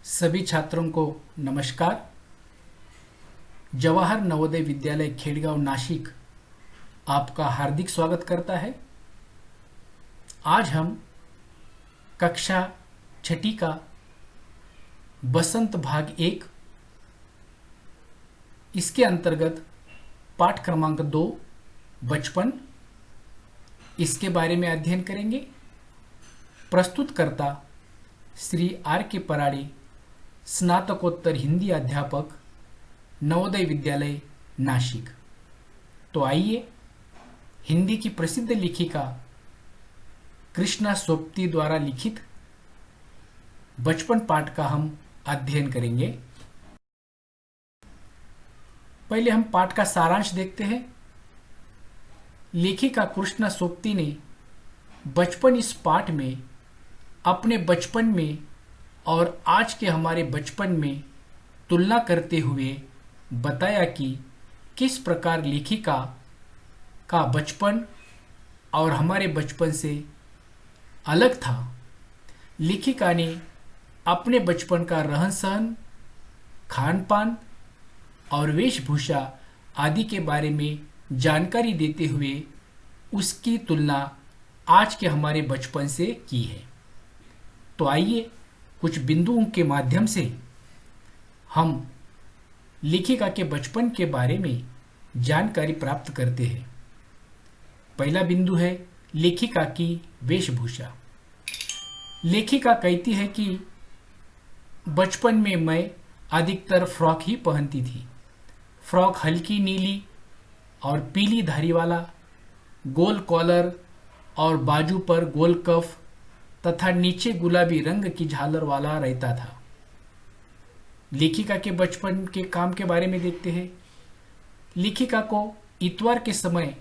सभी छात्रों को नमस्कार। जवाहर नवोदय विद्यालय खेड़गांव नासिक आपका हार्दिक स्वागत करता है। आज हम कक्षा छठी का बसंत भाग 1 इसके अंतर्गत पाठ क्रमांक 2 बचपन इसके बारे में अध्ययन करेंगे। प्रस्तुतकर्ता श्री आर के पराड़े, स्नातकोत्तर हिंदी अध्यापक, नवोदय विद्यालय नासिक। तो आइए हिंदी की प्रसिद्ध लेखिका कृष्णा सोपती द्वारा लिखित बचपन पाठ का हम अध्ययन करेंगे। पहले हम पाठ का सारांश देखते हैं। लेखिका कृष्णा सोपती ने बचपन इस पाठ में अपने बचपन में और आज के हमारे बचपन में तुलना करते हुए बताया कि किस प्रकार लेखिका का बचपन और हमारे बचपन से अलग था। लेखिका ने अपने बचपन का रहन सहन, खान पान और वेशभूषा आदि के बारे में जानकारी देते हुए उसकी तुलना आज के हमारे बचपन से की है। तो आइए कुछ बिंदुओं के माध्यम से हम लेखिका के बचपन के बारे में जानकारी प्राप्त करते हैं। पहला बिंदु है लेखिका की वेशभूषा। लेखिका कहती है कि बचपन में मैं अधिकतर फ्रॉक ही पहनती थी। फ्रॉक हल्की नीली और पीली धारी वाला, गोल कॉलर और बाजू पर गोल कफ तथा नीचे गुलाबी रंग की झालर वाला रहता था। लेखिका के बचपन के काम के बारे में देखते हैं। लेखिका को इतवार के समय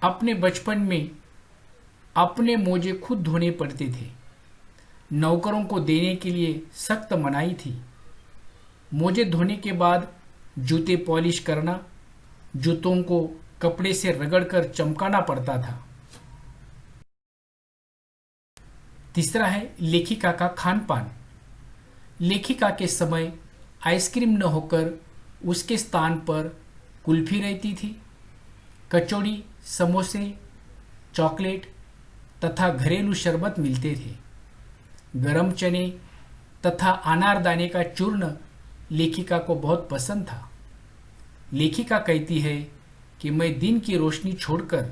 अपने बचपन में अपने मोजे खुद धोने पड़ते थे। नौकरों को देने के लिए सख्त मनाही थी। मोजे धोने के बाद जूते पॉलिश करना, जूतों को कपड़े से रगड़कर चमकाना पड़ता था। तीसरा है लेखिका का खान पान। लेखिका के समय आइसक्रीम न होकर उसके स्थान पर कुल्फी रहती थी। कचौड़ी, समोसे, चॉकलेट तथा घरेलू शरबत मिलते थे। गरम चने तथा अनारदाने का चूर्ण लेखिका को बहुत पसंद था। लेखिका कहती है कि मैं दिन की रोशनी छोड़कर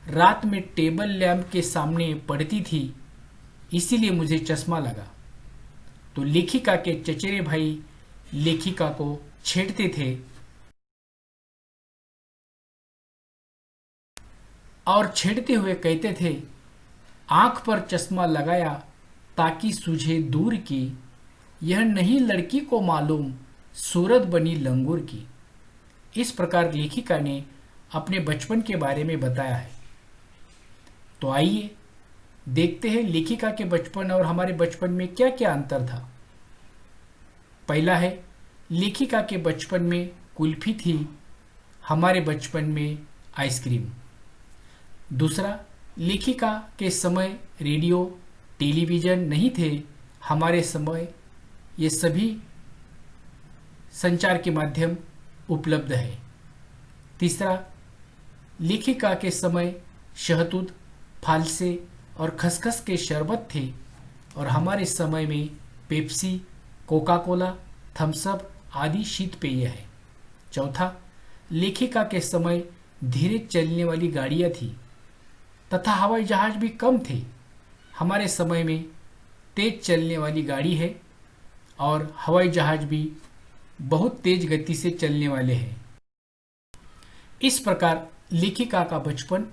रात में टेबल लैंप के सामने पढ़ती थी, इसीलिए मुझे चश्मा लगा। तो लेखिका के चचेरे भाई लेखिका को छेड़ते थे और छेड़ते हुए कहते थे, आंख पर चश्मा लगाया ताकि सूझे दूर की, यह नहीं लड़की को मालूम सूरत बनी लंगूर की। इस प्रकार लेखिका ने अपने बचपन के बारे में बताया है। तो आइए देखते हैं लेखिका के बचपन और हमारे बचपन में क्या क्या अंतर था। पहला है लेखिका के बचपन में कुल्फी थी, हमारे बचपन में आइसक्रीम। दूसरा, लेखिका के समय रेडियो, टेलीविजन नहीं थे, हमारे समय ये सभी संचार के माध्यम उपलब्ध है। तीसरा, लेखिका के समय शहतूत, फालसे और खसखस के शरबत थे और हमारे समय में Pepsi, Coca Cola, Thums Up आदि शीत पेय है। चौथा, लेखिका के समय धीरे चलने वाली गाड़ियां थी तथा हवाई जहाज भी कम थे। हमारे समय में तेज चलने वाली गाड़ी है और हवाई जहाज भी बहुत तेज गति से चलने वाले हैं। इस प्रकार लेखिका का बचपन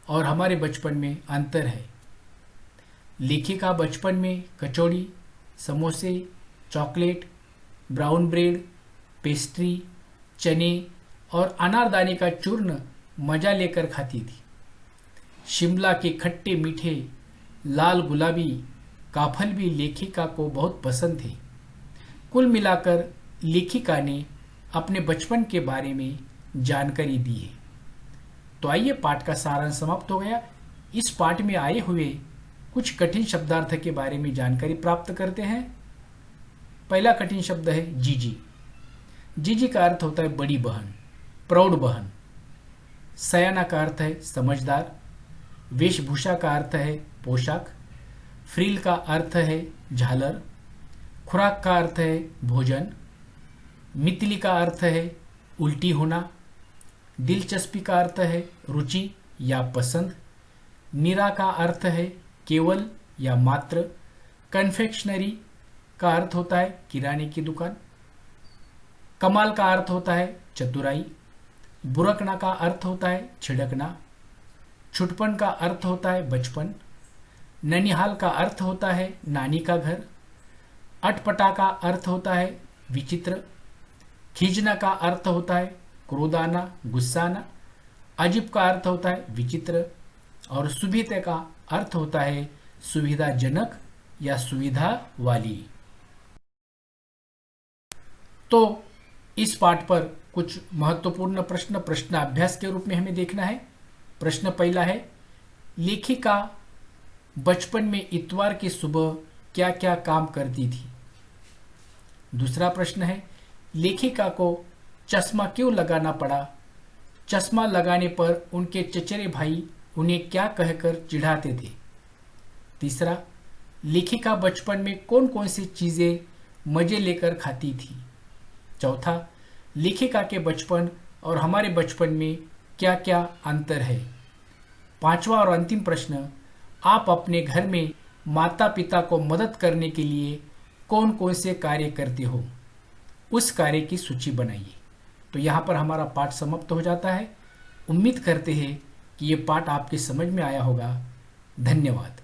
और हमारे बचपन में अंतर है। लेखिका बचपन में कचौड़ी, समोसे, चॉकलेट, ब्राउन ब्रेड, पेस्ट्री, चने और अनारदाने का चूर्ण मजा लेकर खाती थी। शिमला के खट्टे मीठे लाल गुलाबी काफल भी लेखिका को बहुत पसंद थे। कुल मिलाकर लेखिका ने अपने बचपन के बारे में जानकारी दी है। तो आइए पाठ का सारांश समाप्त हो गया। इस पाठ में आए हुए कुछ कठिन शब्दार्थ के बारे में जानकारी प्राप्त करते हैं। पहला कठिन शब्द है जीजी। जीजी का अर्थ होता है बड़ी बहन, प्रौढ़ बहन। सयाना का अर्थ है समझदार। वेशभूषा का अर्थ है पोशाक। फ्रील का अर्थ है झालर। खुराक का अर्थ है भोजन। मितली का अर्थ है उल्टी होना। दिलचस्पी का अर्थ है रुचि या पसंद। निरा का अर्थ है केवल या मात्र। कन्फेक्शनरी का अर्थ होता है किराने की दुकान। कमाल का अर्थ होता है चतुराई। बुरकना का अर्थ होता है छिड़कना। छुटपन का अर्थ होता है बचपन। ननिहाल का अर्थ होता है नानी का घर। अटपटा का अर्थ होता है विचित्र। खींचना का अर्थ होता है क्रोधाना, गुस्साना। अजीब का अर्थ होता है विचित्र। और सुविधा का अर्थ होता है सुविधाजनक या सुविधा वाली। तो इस पाठ पर कुछ महत्वपूर्ण प्रश्न प्रश्नाभ्यास के रूप में हमें देखना है। प्रश्न पहला है, लेखिका बचपन में इतवार की सुबह क्या क्या काम करती थी। दूसरा प्रश्न है, लेखिका को चश्मा क्यों लगाना पड़ा। चश्मा लगाने पर उनके चचेरे भाई उन्हें क्या कहकर चिढ़ाते थे। तीसरा, लेखिका बचपन में कौन कौन सी चीजें मजे लेकर खाती थी। चौथा, लेखिका के बचपन और हमारे बचपन में क्या क्या अंतर है। पांचवा और अंतिम प्रश्न, आप अपने घर में माता पिता को मदद करने के लिए कौन कौन से कार्य करते हो, उस कार्य की सूची बनाइए। तो यहाँ पर हमारा पाठ समाप्त हो जाता है। उम्मीद करते हैं कि ये पाठ आपके समझ में आया होगा। धन्यवाद।